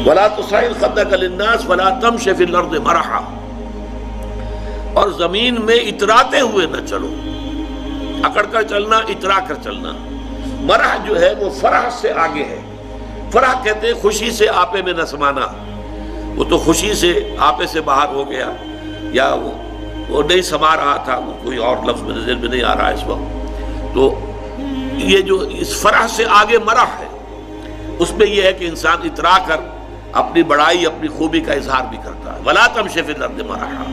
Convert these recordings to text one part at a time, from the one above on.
ولا تصعر خدك للناس ولا تمش في الارض مرحا، اور زمین میں اتراتے ہوئے نہ چلو، اکڑ کر چلنا، اترا کر چلنا۔ مرح جو ہے وہ فرح سے آگے ہے۔ فرح کہتے ہیں خوشی سے آپے میں نہ سمانا، وہ تو خوشی سے آپے سے باہر ہو گیا، یا وہ نہیں سما رہا تھا، وہ کوئی اور لفظ میرے ذہن میں نہیں آ رہا اس وقت۔ تو یہ جو اس فرح سے آگے مرح ہے، اس میں یہ ہے کہ انسان اترا کر اپنی بڑائی، اپنی خوبی کا اظہار بھی کرتا ہے۔ ولا تمش فی الارض مرحا۔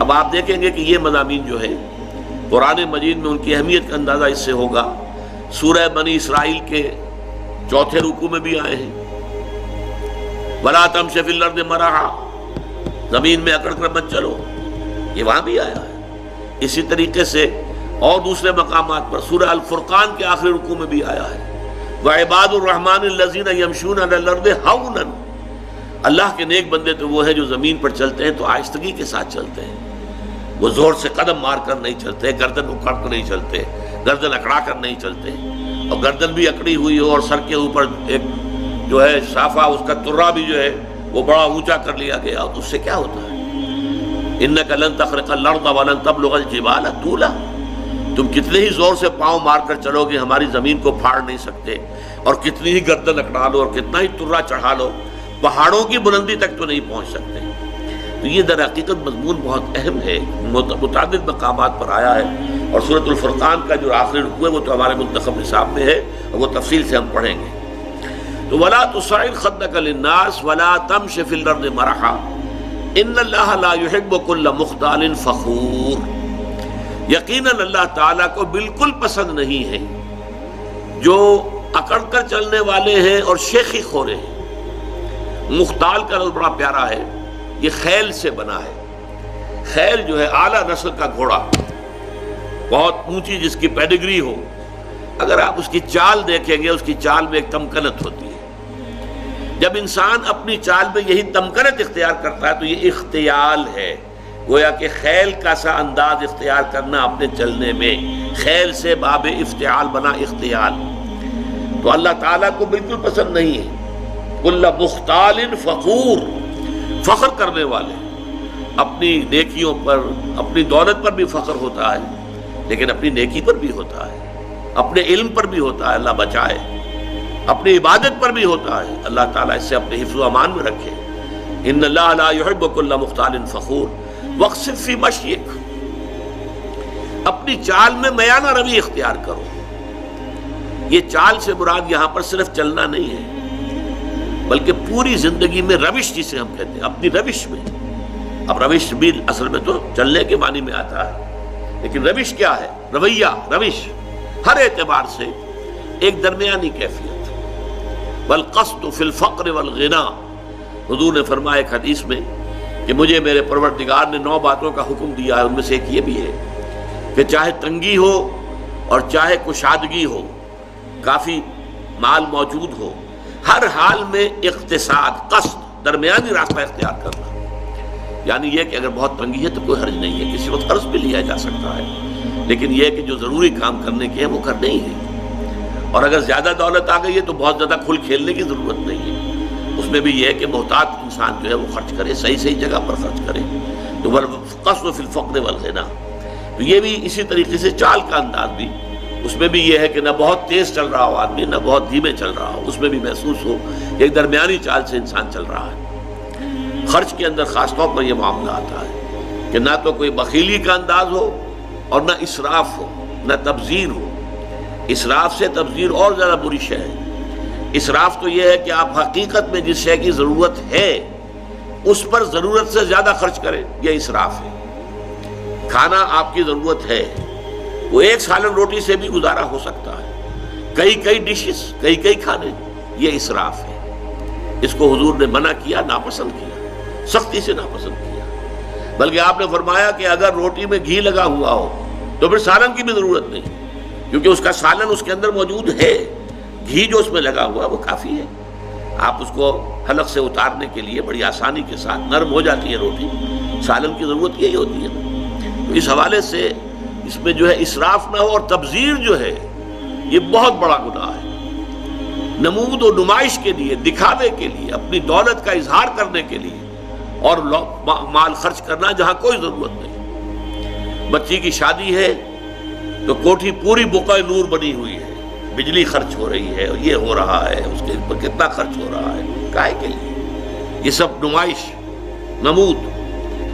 اب آپ دیکھیں گے کہ یہ مضامین جو ہے قرآن مجید میں ان کی اہمیت کا اندازہ اس سے ہوگا۔ سورہ بنی اسرائیل کے 4 رکوع میں بھی آئے ہیں، ولا تمش فی الارض مرحا، زمین میں اکڑ کر مت چلو، یہ وہاں بھی آیا ہے۔ اسی طریقے سے اور دوسرے مقامات پر سورہ الفرقان کے آخری رکوع میں بھی آیا ہے، وعباد الرحمن الذین یمشون علی الارض ہونا، اللہ کے نیک بندے تو وہ ہیں جو زمین پر چلتے ہیں تو آہستگی کے ساتھ چلتے ہیں، وہ زور سے قدم مار کر نہیں چلتے، گردن اکڑ کر نہیں چلتے، گردن اکڑا کر نہیں چلتے، اور گردن بھی اکڑی ہوئی ہو اور سر کے اوپر ایک جو ہے صافہ، اس کا ترا بھی جو ہے وہ بڑا اونچا کر لیا گیا، تو اس سے کیا ہوتا ہے؟ انک لن تخرق الارض ولن تبلغ الجبال طولا، تم کتنے ہی زور سے پاؤں مار کر چلو گے ہماری زمین کو پھاڑ نہیں سکتے، اور کتنی ہی گردن اکڑا لو اور کتنا ہی ترا چڑھا لو، پہاڑوں کی بلندی تک تو نہیں پہنچ سکتے۔ تو یہ در حقیقت مضمون بہت اہم ہے، متعدد مقامات پر آیا ہے، اور سورۃ الفرقان کا جو آخری رکوع ہے وہ تو ہمارے منتخب نصاب میں ہے، اور وہ تفصیل سے ہم پڑھیں گے۔ تو ولا تصعر خدك للناس ولا تمش في الارض مرحا ان اللہ لا يحب كل مختال فخور، یقیناً اللہ تعالیٰ کو بالکل پسند نہیں ہے جو اکڑ کر چلنے والے ہیں اور شیخی خورے ہیں۔ مختال کا لفظ بڑا پیارا ہے، یہ خیل سے بنا ہے۔ خیل جو ہے اعلیٰ نسل کا گھوڑا، بہت اونچی جس کی پیڈگری ہو، اگر آپ اس کی چال دیکھیں گے، اس کی چال میں ایک تمکنت ہوتی ہے۔ جب انسان اپنی چال میں یہی تمکنت اختیار کرتا ہے تو یہ اختیال ہے، گویا کہ خیل کا سا انداز اختیار کرنا اپنے چلنے میں، خیل سے باب افتعال بنا اختیال، تو اللہ تعالیٰ کو بالکل پسند نہیں ہے۔ کل مختال فخور، فخر کرنے والے، اپنی نیکیوں پر، اپنی دولت پر بھی فخر ہوتا ہے، لیکن اپنی نیکی پر بھی ہوتا ہے، اپنے علم پر بھی ہوتا ہے، اللہ بچائے، اپنی عبادت پر بھی ہوتا ہے، اللہ تعالیٰ اس سے اپنے حفظ و امان میں رکھے۔ ان اللہ لا يحب كل مختال فخور واقصد فی مشیک، اپنی چال میں میانہ روی اختیار کرو۔ یہ چال سے مراد یہاں پر صرف چلنا نہیں ہے، بلکہ پوری زندگی میں روش جسے ہم کہتے ہیں، اپنی روش میں۔ اب روش بھی اصل میں تو چلنے کے معنی میں آتا ہے، لیکن روش کیا ہے؟ رویہ، روش ہر اعتبار سے ایک درمیانی کیفیت۔ والقصد فی الفقر والغنا، حضور نے فرمایا ایک حدیث میں کہ مجھے میرے پروردگار نے 9 باتوں کا حکم دیا ہے، ان میں سے ایک یہ بھی ہے کہ چاہے تنگی ہو اور چاہے کشادگی ہو، کافی مال موجود ہو، ہر حال میں اقتصاد، قصد، درمیانی راستہ اختیار کرنا۔ یعنی یہ کہ اگر بہت تنگی ہے تو کوئی حرج نہیں ہے، کسی وقت قرض بھی لیا جا سکتا ہے، لیکن یہ کہ جو ضروری کام کرنے کے ہیں وہ کرنے ہی ہیں۔ اور اگر زیادہ دولت آ گئی ہے تو بہت زیادہ کھل کھیلنے کی ضرورت نہیں ہے، اس میں بھی یہ ہے کہ محتاط انسان جو ہے وہ خرچ کرے، صحیح جگہ پر خرچ کرے۔ تو والقصد فی الفقر والغنا، تو یہ بھی اسی طریقے سے چال کا انداز بھی، اس میں بھی یہ ہے کہ نہ بہت تیز چل رہا ہو آدمی، نہ بہت دھیمے چل رہا ہو، اس میں بھی محسوس ہو ایک درمیانی چال سے انسان چل رہا ہے۔ خرچ کے اندر خاص طور پر یہ معاملہ آتا ہے کہ نہ تو کوئی بخیلی کا انداز ہو اور نہ اسراف ہو، نہ تبذیر ہو۔ اسراف سے تبذیر اور زیادہ بری شے ہے۔ اسراف تو یہ ہے کہ آپ حقیقت میں جس شے کی ضرورت ہے اس پر ضرورت سے زیادہ خرچ کریں، یہ اسراف ہے۔ کھانا آپ کی ضرورت ہے، وہ ایک سالن روٹی سے بھی گزارا ہو سکتا ہے، کئی ڈشز، کئی کھانے، یہ اسراف ہے۔ اس کو حضور نے منع کیا، ناپسند کیا، سختی سے ناپسند کیا۔ بلکہ آپ نے فرمایا کہ اگر روٹی میں گھی لگا ہوا ہو تو پھر سالن کی بھی ضرورت نہیں، کیونکہ اس کا سالن اس کے اندر موجود ہے، گھی جو اس میں لگا ہوا ہے وہ کافی ہے۔ آپ اس کو حلق سے اتارنے کے لیے بڑی آسانی کے ساتھ نرم ہو جاتی ہے روٹی، سالن کی ضرورت یہی ہوتی ہے۔ تو اس حوالے سے اس میں جو ہے اسراف نہ ہو، اور تبذیر جو ہے یہ بہت بڑا گناہ ہے۔ نمود و نمائش کے لیے، دکھاوے کے لیے، اپنی دولت کا اظہار کرنے کے لیے، اور مال خرچ کرنا جہاں کوئی ضرورت نہیں۔ بچی کی شادی ہے تو کوٹھی پوری بقعہ نور بنی ہوئی ہے، بجلی خرچ ہو رہی ہے، اور یہ ہو رہا ہے، اس کے اوپر کتنا خرچ ہو رہا ہے، کائے کے لیے؟ یہ سب نمائش، نمود،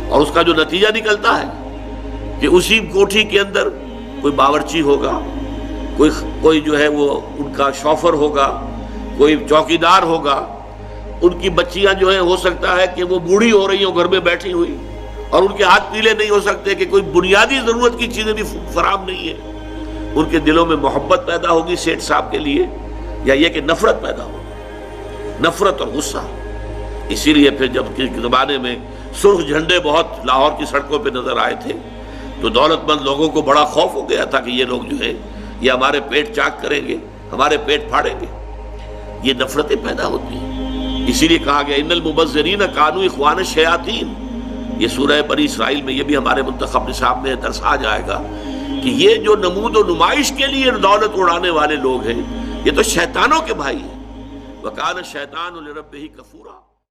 اور اس کا جو نتیجہ نکلتا ہے کہ اسی کوٹھی کے اندر کوئی باورچی ہوگا، کوئی جو ہے وہ ان کا شوفر ہوگا، کوئی چوکیدار ہوگا، ان کی بچیاں جو ہیں ہو سکتا ہے کہ وہ بوڑھی ہو رہی ہوں گھر میں بیٹھی ہوئی، اور ان کے ہاتھ پیلے نہیں ہو سکتے کہ کوئی بنیادی ضرورت کی چیزیں بھی فراہم نہیں ہے۔ ان کے دلوں میں محبت پیدا ہوگی سیٹھ صاحب کے لیے، یا یہ کہ نفرت پیدا ہوگی، نفرت اور غصہ۔ اسی لیے پھر جب کے زمانے میں سرخ جھنڈے بہت لاہور کی سڑکوں پہ نظر آئے تھے تو دولت مند لوگوں کو بڑا خوف ہو گیا تھا کہ یہ لوگ جو ہے یہ ہمارے پیٹ چاک کریں گے، ہمارے پیٹ پھاڑیں گے۔ یہ نفرتیں پیدا ہوتی ہیں۔ اسی لیے کہا گیا ان المبذرین کانوا اخوان الشیاطین۔ یہ سورہ بنی اسرائیل میں یہ بھی ہمارے منتخب نصاب میں درس آ جائے گا کہ یہ جو نمود و نمائش کے لیے دولت اڑانے والے لوگ ہیں یہ تو شیطانوں کے بھائی ہیں۔ وَكَانَ الشَّيْطَانُ لِرَبِّهِ كَفُورًا۔